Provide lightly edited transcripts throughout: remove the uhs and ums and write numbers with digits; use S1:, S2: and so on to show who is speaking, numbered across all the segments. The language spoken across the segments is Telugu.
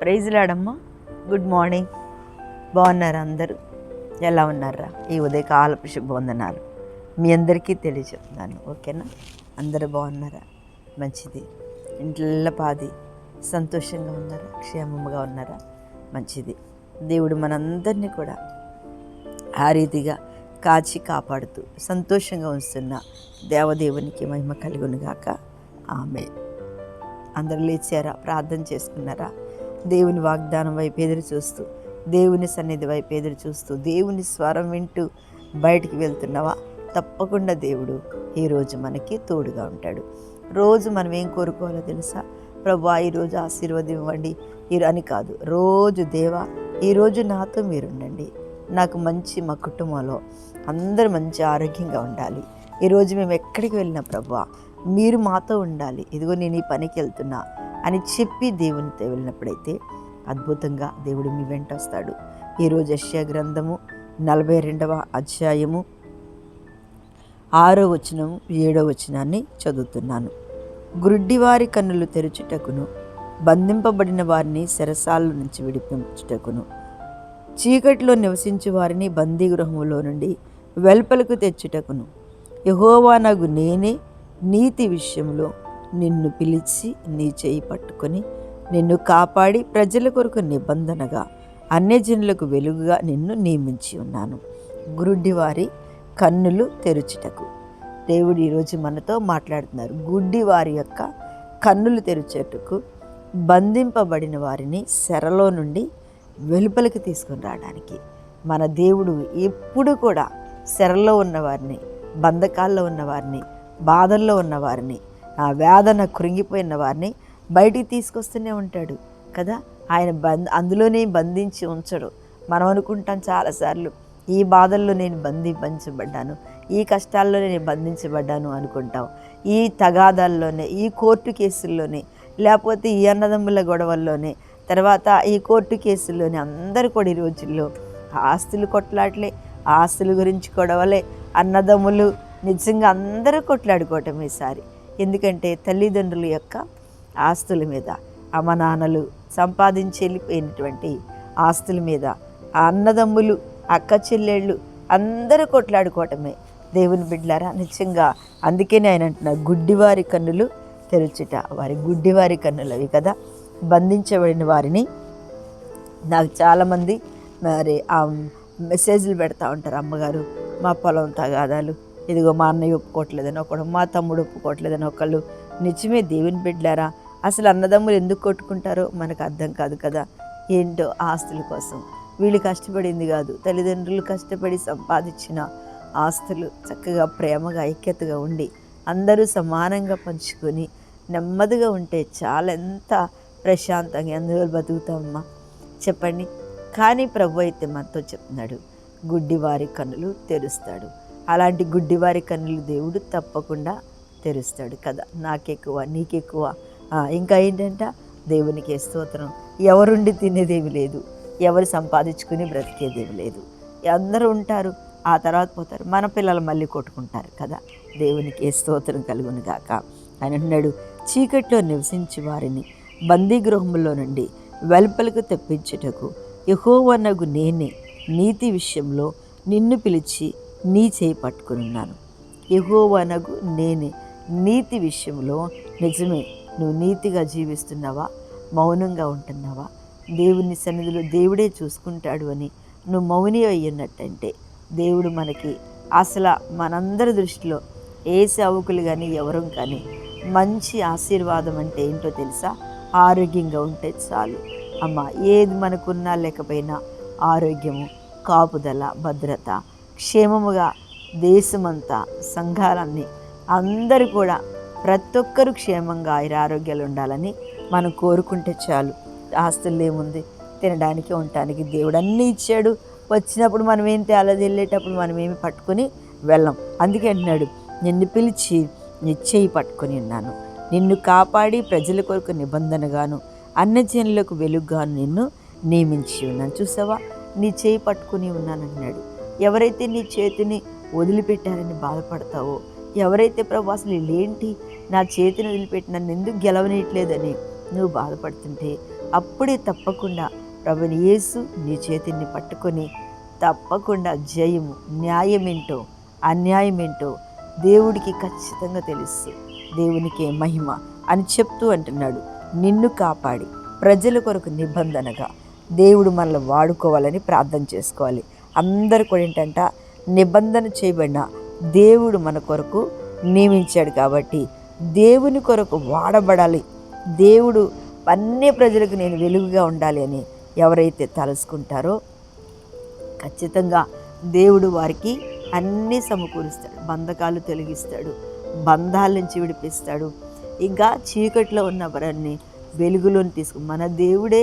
S1: ప్రైజ్ లాడమ్మా. Good morning. బాగున్నారా అందరూ? ఎలా ఉన్నారా? ఈ ఉదయకాలపు శుభవందనాలు మీ అందరికీ తెలియజెప్తున్నాను. ఓకేనా? అందరూ బాగున్నారా? మంచిది. ఇంట్లో పాది సంతోషంగా ఉన్నారా? క్షేమంగా ఉన్నారా? మంచిది. దేవుడు మనందరినీ కూడా ఆ రీతిగా కాచి కాపాడుతూ సంతోషంగా ఉంచుతున్న దేవదేవునికి మహిమ కలుగునుగాక. ఆమేన్. అందరూ లేచారా? ప్రార్థన చేసుకున్నారా? దేవుని వాగ్దానం వైపు ఎదురు చూస్తూ, దేవుని సన్నిధి వైపు ఎదురు చూస్తూ, దేవుని స్వరం వింటూ బయటికి వెళ్తున్నావా? తప్పకుండా దేవుడు ఈరోజు మనకి తోడుగా ఉంటాడు. రోజు మనం ఏం కోరుకోవాలో తెలుసా? ప్రభువా ఈరోజు ఆశీర్వాదం ఇవ్వండి అని కాదు. రోజు దేవా ఈరోజు నాతో మీరుండండి, నాకు మా కుటుంబంలో అందరూ మంచి ఆరోగ్యంగా ఉండాలి, ఈరోజు మేము ఎక్కడికి వెళ్ళినా ప్రభువా మీరు మాతో ఉండాలి, ఇదిగో నేను ఈ పనికి వెళ్తున్నా అని చెప్పి దేవునితో వెళ్ళినప్పుడైతే అద్భుతంగా దేవుడు మీ వెంట వస్తాడు. ఈరోజు యెషయా గ్రంథము 42వ అధ్యాయము 6వ వచనం 7వ వచనాన్ని చదువుతున్నాను. గుడ్డివారి కన్నులు తెరుచుటకును, బంధింపబడిన వారిని చెరసాల నుంచి విడిపించుటకును, చీకటిలో నివసించే వారిని బందీగృహములో నుండి వెలుపలకు తెచ్చుటకును, యెహోవానగు నేనే నీతి విషయంలో నిన్ను పిలిచి నీ చేయి పట్టుకొని నిన్ను కాపాడి ప్రజల కొరకు నిబంధనగా అన్యజనులకు వెలుగుగా నిన్ను నియమించి ఉన్నాను. గుడ్డివారి కన్నులు తెరుచుటకు దేవుడు ఈరోజు మనతో మాట్లాడుతున్నారు. గుడ్డివారి యొక్క కన్నులు తెరుచుటకు, బంధింపబడిన వారిని చెరలో నుండి వెలుపలికి తీసుకొని రావడానికి మన దేవుడు ఎప్పుడు కూడా చెరలో ఉన్నవారిని, బంధకాల్లో ఉన్నవారిని, బాధల్లో ఉన్నవారిని, ఆ వేదన కృంగిపోయిన వారిని బయటికి తీసుకొస్తూనే ఉంటాడు కదా. ఆయన అందులోనే బంధించి ఉంచడు. మనం అనుకుంటాం చాలాసార్లు ఈ బాధల్లో నేను బంధించబడ్డాను, ఈ కష్టాల్లో నేను బంధించబడ్డాను అనుకుంటాం. ఈ తగాదాల్లోనే, ఈ కోర్టు కేసుల్లోనే, లేకపోతే ఈ అన్నదమ్ముల గొడవల్లోనే, తర్వాత ఈ కోర్టు కేసుల్లోనే అందరూ కూడా ఈ రోజుల్లో ఆస్తులు కొట్లాట్లే, ఆస్తుల గురించి గొడవలే, అన్నదమ్ములు నిజంగా అందరూ కొట్లాడుకోవటం ఈసారి. ఎందుకంటే తల్లిదండ్రుల యొక్క ఆస్తుల మీద, అమ్మ నాన్నలు సంపాదించి వెళ్ళిపోయినటువంటి ఆస్తుల మీద ఆ అన్నదమ్ములు, అక్క చెల్లెళ్ళు అందరూ కొట్లాడుకోవటమే. దేవుని బిడ్డలారా, నిజంగా అందుకనే ఆయన అంటున్నారు గుడ్డివారి కన్నులు తెరుచుట. వారి గుడ్డివారి కన్నులు అవి కదా. బంధించబడిన వారిని నాకు చాలామంది మరి ఆ మెసేజ్లు పెడతా ఉంటారు. అమ్మగారు మా పొలం తగాదాలు, ఇదిగో మా అన్నయ్య ఒప్పుకోవట్లేదని ఒకడు, మా తమ్ముడు ఒప్పుకోవట్లేదని ఒకళ్ళు. నిజమే దేవుని బిడ్డలారా, అసలు అన్నదమ్ములు ఎందుకు కొట్టుకుంటారో మనకు అర్థం కాదు కదా. ఏంటో ఆస్తుల కోసం. వీళ్ళు కష్టపడింది కాదు, తల్లిదండ్రులు కష్టపడి సంపాదించిన ఆస్తులు చక్కగా ప్రేమగా ఐక్యతగా ఉండి అందరూ సమానంగా పంచుకొని నెమ్మదిగా ఉంటే చాలా ఎంత ప్రశాంతంగా అందులో బతుకుతామమ్మా చెప్పండి. కానీ ప్రభు అయితే మనతో చెప్తున్నాడు గుడ్డివారి కన్నులు తెరుస్తాడు. అలాంటి గుడ్డివారి కన్నులు దేవుడు తప్పకుండా తెరుస్తాడు కదా. నాకెక్కువ నీకెక్కువ. ఇంకా ఏంటంట, దేవునికి స్తోత్రం, ఎవరుండి తినేదేమి లేదు, ఎవరు సంపాదించుకుని బ్రతికేదేమి లేదు. అందరూ ఉంటారు, ఆ తర్వాత పోతారు. మన పిల్లలు మళ్ళీ కొట్టుకుంటారు కదా. దేవునికి స్తోత్రం కలుగును గాక. ఆయన అన్నాడు చీకట్లో నివసించి వారిని బందీగృహంలో నుండి వెలుపలకు తెప్పించుటకు యెహోవానగు నేనే నీతి విషయంలో నిన్ను పిలిచి నీ చేయి పట్టుకున్నాను. యెహోవానగు నేనే నీతి విషయంలో. నిజమే, నువ్వు నీతిగా జీవిస్తున్నావా? మౌనంగా ఉంటున్నావా? దేవుని సన్నిధిలో దేవుడే చూసుకుంటాడు అని నువ్వు మౌని అయ్యున్నట్టంటే దేవుడు మనకి అసలు మనందరి దృష్టిలో ఏ సేవకులు కానీ ఎవరం కానీ మంచి ఆశీర్వాదం అంటే ఏంటో తెలుసా? ఆరోగ్యంగా ఉంటే చాలు అమ్మ. ఏది మనకున్నా లేకపోయినా ఆరోగ్యము, కాపుదల, భద్రత, క్షేమముగా దేశమంతా, సంఘాలన్నీ అందరూ కూడా ప్రతి ఒక్కరూ క్షేమంగా ఆరోగ్యాలు ఉండాలని మనం కోరుకుంటే చాలు. ఆస్తులు ఏముంది, తినడానికి ఉండటానికి దేవుడు అన్నీ ఇచ్చాడు. వచ్చినప్పుడు మనం ఏం తేలేదు, వెళ్ళేటప్పుడు మనం ఏమి పట్టుకొని వెళ్ళం. అందుకే అంటున్నాడు నిన్ను పిలిచి నీ చేయి పట్టుకొని ఉన్నాను, నిన్ను కాపాడి ప్రజల కొరకు నిబంధనగాను అన్యజనులకు వెలుగుగాను నిన్ను నియమించి ఉన్నాను. చూసావా, నీ చేయి పట్టుకుని ఉన్నానన్నాడు. ఎవరైతే నీ చేతిని వదిలిపెట్టారని బాధపడతావో, ఎవరైతే ప్రభు అసలు వీళ్ళేంటి నా చేతిని వదిలిపెట్టి నన్ను ఎందుకు గెలవనీయట్లేదని నువ్వు బాధపడుతుంటే అప్పుడే తప్పకుండా ప్రభుని యేసు నీ చేతిని పట్టుకొని తప్పకుండా జయము, న్యాయమేంటో అన్యాయమేంటో దేవుడికి ఖచ్చితంగా తెలుసు. దేవునికే మహిమ అని చెప్తూ అంటున్నాడు. నిన్ను కాపాడి ప్రజల కొరకు నిబంధనగా దేవుడు మనల్ని వాడుకోవాలని ప్రార్థన చేసుకోవాలి. అందరు కూడా ఏంటంట, నిబంధన చేయబడిన దేవుడు మన కొరకు నియమించాడు కాబట్టి దేవుని కొరకు వాడబడాలి. దేవుడు అన్ని ప్రజలకు నేను వెలుగుగా ఉండాలి అని ఎవరైతే తలుసుకుంటారో ఖచ్చితంగా దేవుడు వారికి అన్నీ సమకూరుస్తాడు. బంధకాలు తొలగిస్తాడు, బంధాల నుంచి విడిపిస్తాడు. ఇంకా చీకట్లో ఉన్న వారిని వెలుగులోని మన దేవుడే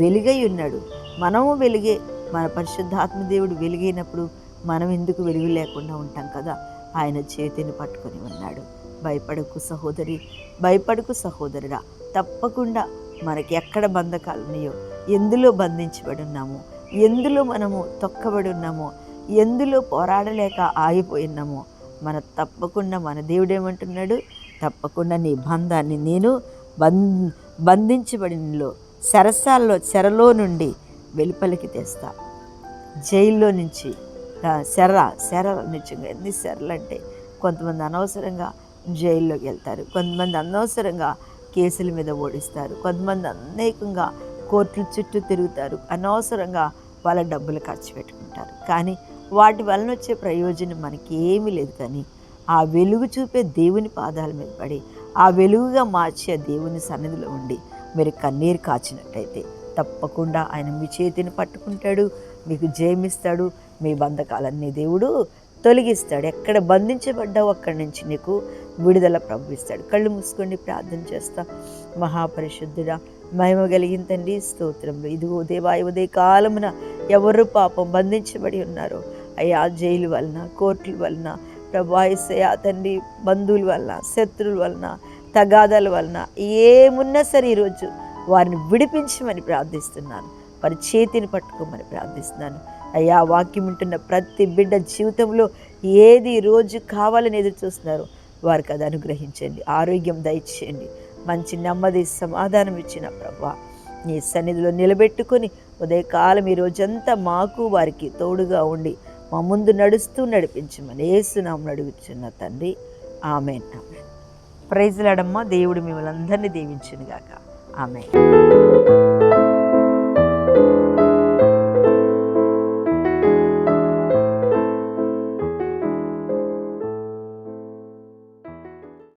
S1: వెలుగై ఉన్నాడు. మనము వెలుగే. మన పరిశుద్ధాత్మ దేవుడు వెలుగైనప్పుడు మనం ఎందుకు వెలుగు లేకుండా ఉంటాం కదా. ఆయన చేతిని పట్టుకొని ఉన్నాడు. భయపడకు సహోదరి, భయపడకు సహోదరుడా. తప్పకుండా మనకి ఎక్కడ బంధకాలు ఉన్నాయో, ఎందులో బంధించబడి ఉన్నామో, ఎందులో మనము తొక్కబడి ఉన్నామో, ఎందులో పోరాడలేక ఆగిపోయినామో, తప్పకుండా మన దేవుడు ఏమంటున్నాడు, తప్పకుండా నీ బంధాన్ని నేను బంధించబడినలో చెరలో నుండి వెలుపలికి తెస్తా. జైల్లో నుంచి చెర నిజంగా ఎన్ని చెరలు అంటే, కొంతమంది అనవసరంగా జైల్లోకి వెళ్తారు, కొంతమంది అనవసరంగా కేసుల మీద ఓడిస్తారు, కొంతమంది అనేకంగా కోర్టుల చుట్టూ తిరుగుతారు, అనవసరంగా వాళ్ళ డబ్బులు ఖర్చు పెట్టుకుంటారు. కానీ వాటి వలన వచ్చే ప్రయోజనం మనకి ఏమీ లేదు. కానీ ఆ వెలుగు చూపే దేవుని పాదాల మీద పడి ఆ వెలుగుగా మార్చే దేవుని సన్నిధిలో ఉండి మీరు కన్నీరు కాచినట్టయితే తప్పకుండా ఆయన మీ చేతిని పట్టుకుంటాడు, మీకు జయమిస్తాడు, మీ బంధకాలన్నీ దేవుడు తొలగిస్తాడు. ఎక్కడ బంధించబడ్డావు అక్కడి నుంచి నీకు విడుదల ప్రభువిస్తాడు. కళ్ళు మూసుకొని ప్రార్థన చేస్తా. మహాపరిశుద్ధుడా, మహిమ కలిగిన తండ్రి, స్తోత్రంలో ఇదిగో దేవా, ఉదయ కాలమున ఎవరు పాపం బంధించబడి ఉన్నారో అయ్యా, జైలు వలన, కోర్టుల వలన, ప్రభా యేసయ్యా తండ్రి, బంధువుల వలన, శత్రువుల వలన, తగాదాల వలన ఏమున్నా సరే ఈరోజు వారిని విడిపించమని ప్రార్థిస్తున్నాను. వారి చేతిని పట్టుకోమని ప్రార్థిస్తున్నాను. అయ్యా, వాక్యం ఉంటున్న ప్రతి బిడ్డ జీవితంలో ఏది రోజు కావాలని ఎదురు చూస్తున్నారు, వారికి అది అనుగ్రహించండి. ఆరోగ్యం దయచేయండి. మంచి నెమ్మది సమాధానం ఇచ్చిన ప్రభా నీ సన్నిధిలో నిలబెట్టుకొని ఉదయకాలం ఈ రోజంతా మాకు వారికి తోడుగా ఉండి మా ముందు నడుస్తూ నడిపించమని యేసు నామమున అడుగుచున్న తండ్రి, ఆమేన్. ఆమేన్. ప్రైజ్ లార్డ్ అమ్మా. దేవుడు మిమ్మల్ని అందరినీ దీవించును గాక. ఆమేన్.